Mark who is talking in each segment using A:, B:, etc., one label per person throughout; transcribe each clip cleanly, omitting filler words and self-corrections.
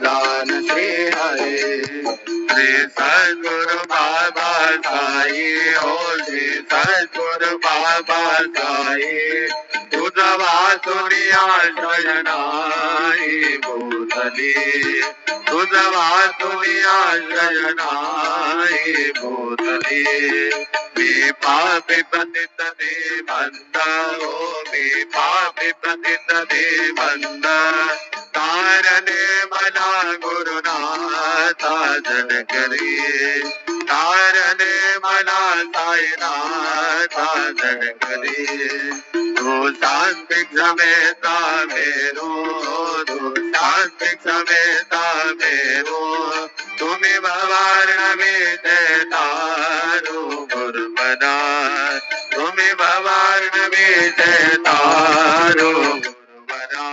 A: वरदान श्री हरे। श्री सद्गुरु बाबा साई हो, श्री सद्गुरु बाबा साई, तुझा वाचुनिया शयनाई भूतली, तुझा वाचुनिया शयनाई भूतली। मी पापी पतित दीनबंध हो, मी पापी पतित दीनबंध, तारणे मला गुरुनाथा जनकरी, तारणे मला साईनाथा जनकरी। तू शांति समेता मेरो, तू शांति समेता मेरो, तुम्ही भवारवी तारू गुरुपदा, तुम्ही भवारवी तारू गुरुपदा।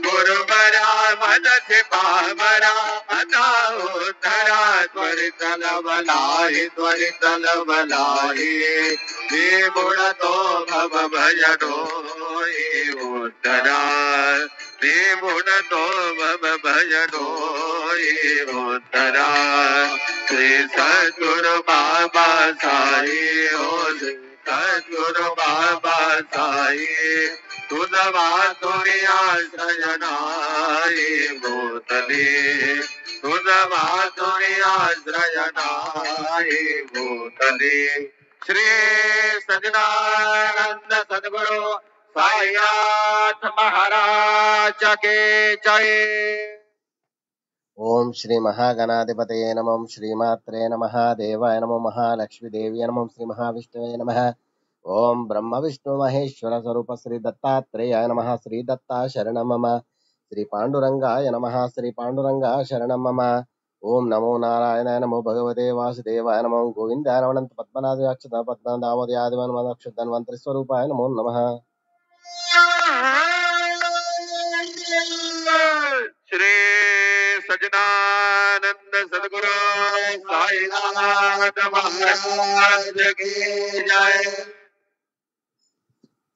A: गुरुपदा मदति पावरा अता उतरा, त्वरित लवलाही त्वरित लवलाही, हे बुडतो भव भजनो उत्तरा, हे बुडतो भव भजनो उत्तरा। श्री सद्गुरु बाबा साई हो, श्री सद्गुरु बाबा साई, तुझा वाचुनिया शयनाई भूतली, तुझा वाचुनिया शयनाई भूतली। श्री सच्चिदानंद सद्गुरु साईनाथ महाराज के जय।
B: ओम श्री महागणाधिपतये नमः, श्रीमात्रे नमः, देवाय नमः, महालक्ष्मी देवी नमः, श्री महाविष्णुवे नमः। ओम ब्रह्म विष्णु महेश्वर स्वरूप श्री दत्तात्रेयाय नमः, श्री दत्ता शरणं मम, श्री पांडुरंगाय नमः, श्री पांडुरंगा शरणं मम। ओम नमो नारायणाय नमो भगवते वासुदेवाय नमो, गोविंदाय नमो अनंत पद्मनाभाय अक्षत पद्मनाभाय धन्वंतरि स्वरूपाय नमो नमः।
A: श्री सच्चिदानंद सद्गुरु साईनाथ महाराज की जय।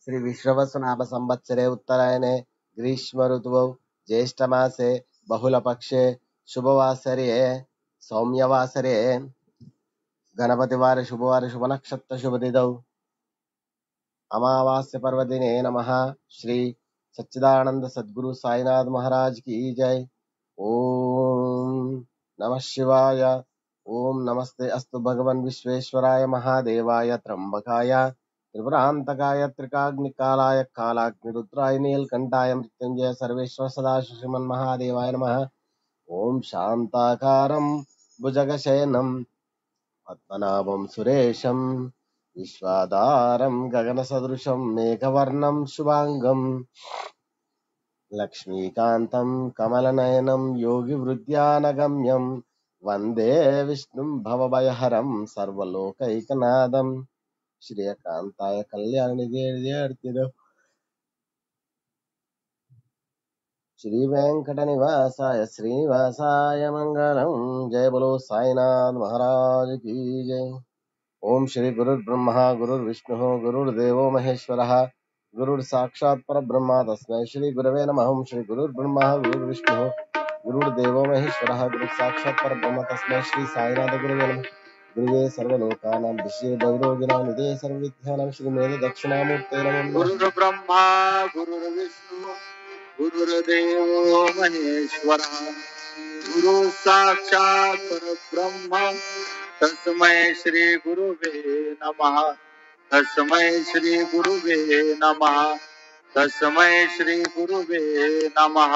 B: श्री विश्ववसुनाम संवत्सरे उत्तरायणे ग्रीष्म ऋतुवौ ज्येष्ठमासे बहुलपक्षे शुभवासरे सौम्यवासरे गणपतिवार शुभवार शुभनक्षत्र शुभतिथौ अमावास्य पर्वदिने नमः। श्री सच्चिदानंद सद्गुरु साईनाथ महाराज की जय। ओम नमः शिवाय। ओम नमस्ते अस्तु भगवन् विश्वेश्वराय महादेवाय त्र्यंबकाय त्रिपुरांतकाय त्रिकाग्निकालाय कालाग्निरुद्राय नीलकंठाय मृत्युंजय सर्वेश्वर सदाशिव श्रीमन्महादेवाय नमः। ओम शांताकारं भुजगशयनं पद्मनाभं सुरेशं विश्वाधारं गगनसदृशं मेघवर्णं शुभांगं लक्ष्मीकान्तं कमलनयनं योगिवृद्ध्यानगम्यं वन्दे विष्णुं भवभयहरं सर्वलोकैकनाथं। श्रीकान्ताय कल्याणनिधये श्री वेंकटनिवासाय श्रीनिवासाय मंगलम। जय बोलो साईनाथ महाराज की जय। ओम श्री गुरुर्ब्रह्मा गुरुर्विष्णु गुरुर्देवो महेश्वरः गुरुर्साक्षात् परब्रह्म तस्मै श्री गुरवे नमः। ओम श्री गुरुर्ब्रह्मा गुरुर्विष्णु गुरुर्देवो महेश्वरः गुरुर्साक्षात् परब्रह्म तस्मै श्री साईनाथ गुरवे नमः। गुरुवे सर्वलोकानां विषये भवरोगिणां निधये सर्वविद्यानां श्रीमेध दक्षिणामूर्ते नमः।
A: गुरुर्ब्रह्मा गुरुर्विष्णु गुरुर्देवो महेश्वरः गुरु साक्षात् परब्रह्म तस्मै श्री गुरुवे नमः। तस्मै श्री गुरुवे नमः। तस्मै श्री गुरुवे नमः।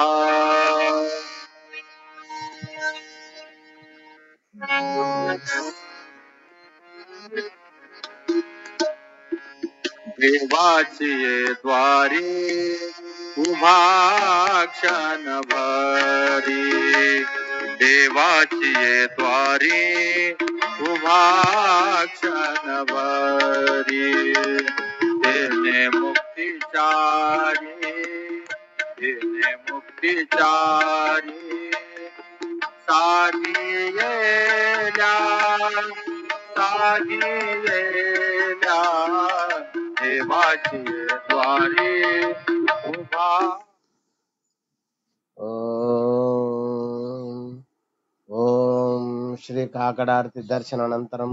A: देवाची द्वारी उभा क्षण भरी, देवाची द्वारी उभा क्षण भरी, तेने मुक्तिचारी तेने मुक्तिचारी साधी येल्या साधी येल्या देवाची द्वारी उभा।
B: ओम శ్రీ కాకడారతి దర్శనానంతరం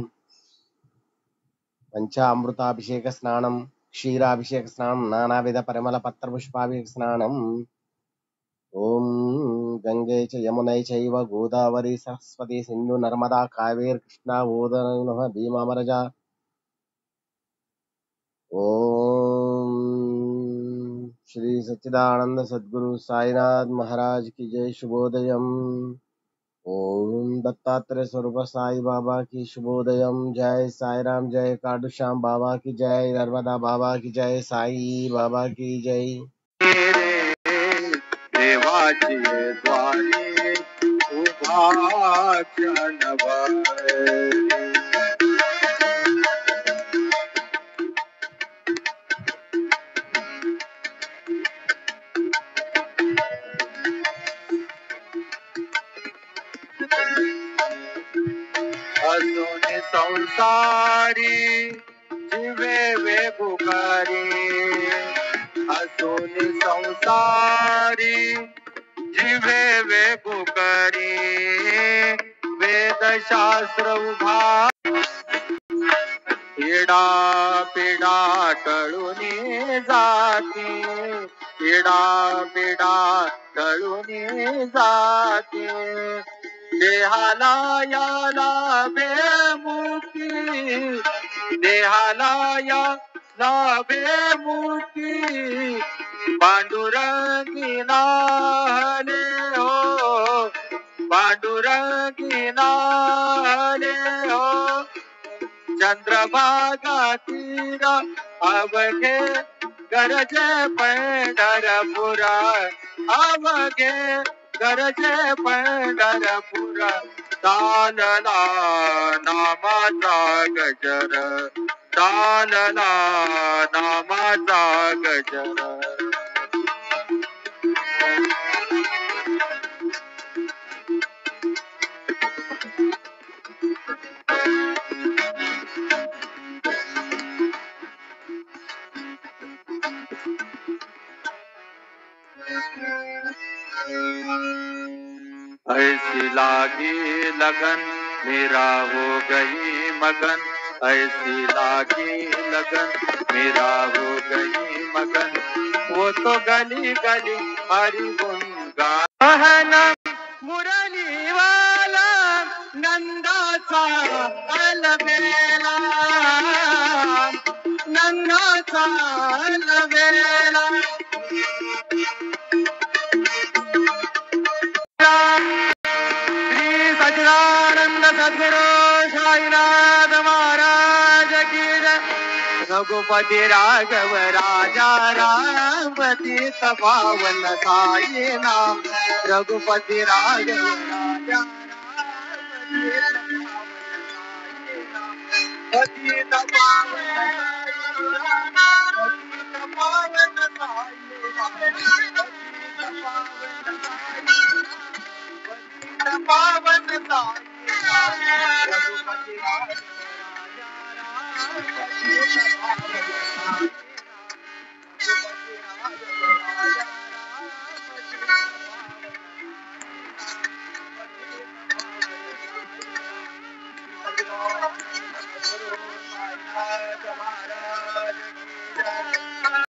B: పంచామృతాభిషేక స్నానం, క్షీరాభిషేక స్నానం, నానావిధ పరిమళ పత్ర పుష్పాభిషేక స్నానం. ఓం గంగే చ యమునై చైవ గోదావరి సరస్వతి సింధు నర్మదా కావేరి కృష్ణ ఓదన భీమామరజ. ఓం శ్రీ సచ్చిదానంద సద్గురు సాయినాథ్ మహారాజ్ की जय. शुभोदयम. ओम दत्तात्रेय स्वरूप साई बाबा की शुभोदयम. जय साई राम, जय काडू श्याम बाबा की जय, नर्मदा बाबा की जय, साई बाबा की जय.
A: रे देवाची द्वारे उभा क्षणभर अजून संसारी जीवे वेगुकारी, अजून संसारी जीवे वेगुकारी, वेदशास्त्र उभा पीडा पीडा टळूनी जाती, पीडा पीडा टळूनी जाती. देहाला या लाभे मुक्ती, देहाला या लाभे मुक्ती. पांडुरंगी नाहले हो, पांडुरंगी नाहले हो. चंद्रभागा तीर अवघे गरजे पंढरपुरा, अवघे गरजे पंढरपुरा. चालला नामाचा गजर, चालला नामाचा गजर. ऐसी लागी लगन मेरा हो गई मगन, ऐसी लागी लगन मेरा हो गई मगन. वो तो गली गली हरि गुण गाना, मुरली वाला नंदाचा अलबेला, नंदाचा अलबेला. श्री सच्चिदानंद सद्गुरु साईनाथ महाराज की जय. रघुपति राघव राजा राम, पतित पावन साई नाम. रघुपति राघव राजा राम, पतित पावन साई नाम, पतित पावन साई नाम, पतित पावन साई नाम, पावन साई. रघुपति राघव राजा राम, पतित पावन साई नाम.